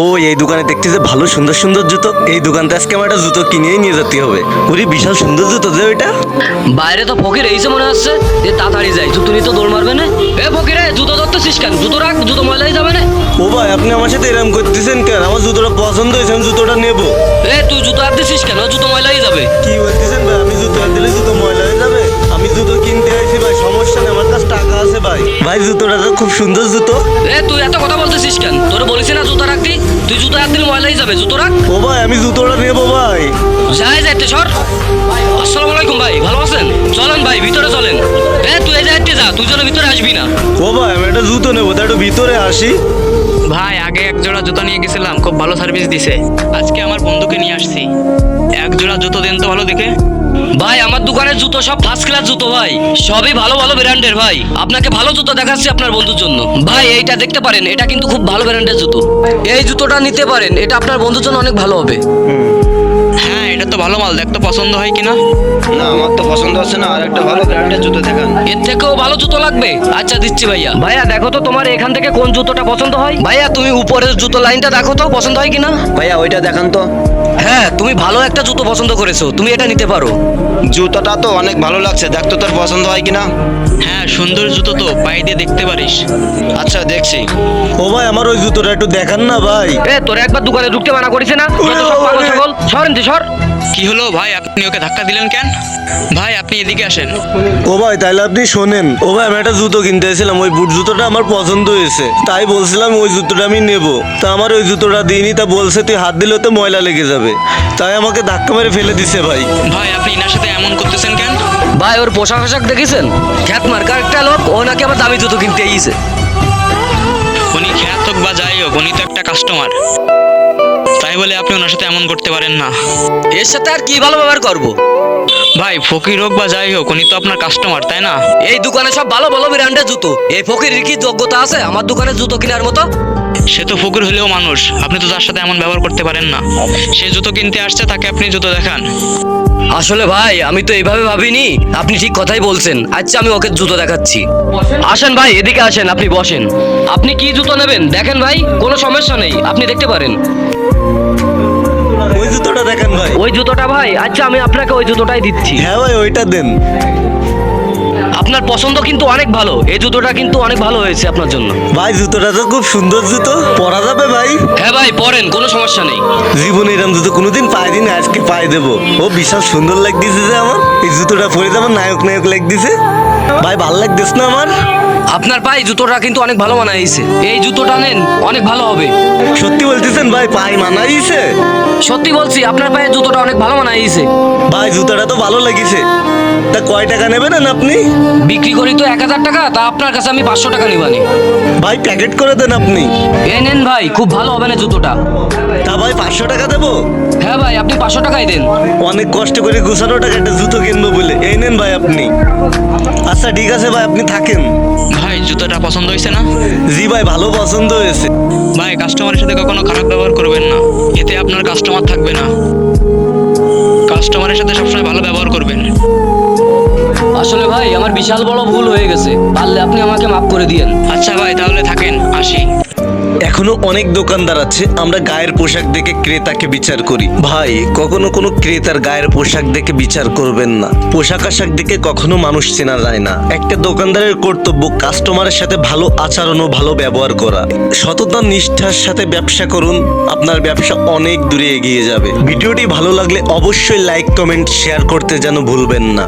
ও এই দোকানে দেখতেছে ভালো সুন্দর সুন্দর জুতো। এই দোকানতে আজকে আমার একটা জুতো কিনেই নিয়ে যেতে হবে। ওরে বিশাল সুন্দর জুতো যে ওইটা। বাইরে তো ফকির এইসে মনে হচ্ছে যে তাড়াতাড়ি যাই, জুতো নিয়ে তো দৌড় মারবে না। এ ফকিরে জুতো ধরতেছিস কেন? জুতো রাখ, জুতো ময়লাই যাবে না। ও ভাই আপনি আমার সাথে এরকম করতেছেন কেন? আমার জুতোটা পছন্দ হয়েছে, আমি জুতোটা নেবো। এ তুই জুতো হাত দিছিস কেন? জুতো ময়লাই যাবে। কি বলতেছেন ভাই? আমি জুতো হাত দিলে জুতো ময়লা হয়ে যাবে? আমি জুতো কিনতে আইছি ভাই, সমস্যা নেই, আমার কাছে টাকা আছে ভাই। ভাই জুতোটা তো খুব সুন্দর জুতো। এ তুই এত কথা বলতেছিস কেন? তোরে বলিস না জুতো রাখতি? তুই জুতো হাত দিলে ময়লাই যাবে, জুতো রাখ। ও ভাই আমি জুতোটা নেবো ভাই। যাই যাইতে সর। আসসালামু আলাইকুম ভাই, ভালো আছেন? চলেন ভাই ভিতরে চলেন। এ তুই এই যাইতে যা, তুই যেন ভিতরে আসবি না। ও ভাই আমি একটা জুতো নেবো, তা একটু ভিতরে আসি। ভাই আগে এক জোড়া জুতো নিয়ে গেছিলাম, খুব ভালো সার্ভিস দিছে। আজকে আমার বন্ধুকে নিয়ে আসছি, এক জোড়া জুতো দেন তো ভালো দেখে। ভাই আমার দোকানের জুতো সব ফার্স্ট ক্লাস জুতো ভাই, সবই ভালো ভালো ব্র্যান্ডের ভাই। আপনাকে ভালো জুতো দেখাচ্ছি আপনার বন্ধুর জন্য। ভাই এইটা দেখতে পারেন, এটা কিন্তু খুব ভালো ব্র্যান্ডের জুতো। এই জুতোটা নিতে পারেন, এটা আপনার বন্ধুর জন্য অনেক ভালো হবে। হ্যাঁ এটা তো ভালো মাল, দেখ তো পছন্দ হয় কিনা। না আমার তো পছন্দ হচ্ছে না, আর একটা ভালো ব্র্যান্ডের জুতো দেখান। এর থেকেও ভালো জুতো লাগবে? আচ্ছা দিচ্ছি ভাইয়া। ভাইয়া দেখো তো তোমার এখান থেকে কোন জুতোটা পছন্দ হয়। ভাইয়া তুমি উপরের জুতো লাইনটা দেখো তো পছন্দ হয় কিনা। ভাইয়া ওইটা দেখান তো। হ্যাঁ তুমি ভালো একটা জুতো পছন্দ করেছো, তুমি এটা নিতে পারো। জুতোটা তো অনেক ভালো লাগছে, দেখ তো তোর পছন্দ হয় কিনা। হ্যাঁ সুন্দর জুতো তো, পায়ে দিয়ে দেখতে পারিস। আচ্ছা দেখছি। ও ভাই আমার ওই জুতোটা একটু দেখান না ভাই। এ তোরে একবার দোকানে ঢুকতে মানা করেছে না? যত সব পাগল ছাগল, সরেন তুই সর। কি হলো ভাই, আপনি ওকে ধাক্কা দিলেন কেন? ভাই আপনি এদিকে আসেন। ও ভাই তাইলে আপনি শোনেন। ও ভাই আমি একটা জুতো কিনতে এসেছিলাম, ওই বুট জুতোটা আমার পছন্দ হয়েছে, তাই বলছিলাম ওই জুতোটা আমি নেবো। তা আমার ওই জুতোটা দিইনি, তা বলছে তুই হাত দিলে তো ময়লা লেগে যাবে, তাই আমাকে ধাক্কা মেরে ফেলে দিছে ভাই। ভাই আপনি ইনার সাথে এমন করতেছেন কেন? ভাই ওর পোশাক আশাক দেখেছেন? খ্যাত মার্কার একটা লোক, ও নাকি আবার দামি জুতো কিনতে এসেছে। উনি খ্যাত হোক বা যাই হোক, উনি তো একটা কাস্টমার, তাই বলে আপনি ওনার সাথে এমন করতে পারেন না। এর সাথে আর কি ভালো ব্যবহার করবো? ভাই ফকির হোক বা যাই হোক, উনি তো আপনার কাস্টমার তাই না? এই দোকানে সব ভালো ভালো ব্র্যান্ডের জুতো, এই ফকিরের কি যোগ্যতা আছে আমার দোকানে জুতো কেনার মতো? সে তো ফকির হলেও মানুষ, আপনি তো তার সাথে এমন ব্যবহার করতে পারেন না। সে জুতো কিনতে আসছে, তাকে আপনি জুতো দেখান। আসলে ভাই আমি তো এইভাবে ভাবিনি, আপনি ঠিক কথাই বলছেন। আচ্ছা আমি ওকে জুতো দেখাচ্ছি। আসেন ভাই এদিকে আসেন, আপনি বসেন। আপনি কি জুতো নেবেন দেখেন ভাই, কোনো সমস্যা নেই, আপনি দেখতে পারেন। ওই জুতোটা দেখেন ভাই। ওই জুতোটা ভাই, আচ্ছা আমি আপনাকে ওই জুতোটাই দিচ্ছি। হ্যাঁ ভাই ওইটা দেন। আপনার পছন্দ কিন্তু অনেক ভালো, এই জুতোটা কিন্তু অনেক ভালো হয়েছে আপনার জন্য। ভাই জুতোটা তো খুব সুন্দর জুতো, পরা যাবে ভাই? হ্যাঁ ভাই পরেন, কোনো সমস্যা নেই। জীবনে এরকম জুতো কোনোদিন পাই দিন, আজকে পাই দেবো। ও বিশাল সুন্দর লাগতেছে যে আমার এই জুতোটা পরে যেমন নায়ক নায়ক লাগতেছে। ভাই ভাল লাগতেছে না আমার? আপনার পায়ে জুতোটা কিন্তু অনেক ভালো মানাইছে, এই জুতোটা নেন, অনেক ভালো হবে। সত্যি বলতেছেন ভাই পাই মানাইছে? সত্যি বলছি, আপনার পায়ে জুতোটা অনেক ভালো মানাইছে। ভাই জুতোটা তো ভালো লাগিছে, তা কয় টাকা নেবেন আপনি? বিক্রি করি তো 1000 টাকা, তা আপনার কাছে আমি 500 টাকা নিবানি। ভাই প্যাকেট করে দেন আপনি। এই নেন ভাই, খুব ভালো হবে না জুতোটা। তা ভাই 500 টাকা দেবো? হ্যাঁ ভাই আপনি 500 টাকাই দেন। অনেক কষ্ট করে গুছানো টাকা একটা জুতো কিনবো বলে, এই নেন ভাই আপনি। আচ্ছা ঠিক আছে ভাই আপনি থাকেন। ভাই জুতোটা পছন্দ হয়েছে না? জি ভাই ভালো পছন্দ হয়েছে। ভাই কাস্টমারের সাথে কখনো খারাপ ব্যবহার করবেন না, এতে আপনার কাস্টমার থাকবে না। কাস্টমারের সাথে সবসময় ভালো ব্যবহার করবেন। আসলে ভাই আমার বিশাল বড় ভুল হয়ে গেছে, পারলে আপনি আমাকে মাফ করে দিয়েন। আচ্ছা ভাই তাহলে থাকেন, আসি। এখনো অনেক দোকানদার আছে আমরা গায়ের পোশাক দেখে ক্রেতাকে বিচার করি। ভাই কখনো কোনো ক্রেতার গায়ের পোশাক দেখে বিচার করবেন না। পোশাক আশাক দেখে কখনো মানুষ চেনা যায় না। একটা দোকানদারের কর্তব্য কাস্টমারের সাথে ভালো আচরণ ও ভালো ব্যবহার করা। সততা নিষ্ঠার সাথে ব্যবসা করুন, আপনার ব্যবসা অনেক দূরে এগিয়ে যাবে। ভিডিওটি ভালো লাগলে অবশ্যই লাইক কমেন্ট শেয়ার করতে যেন ভুলবেন না।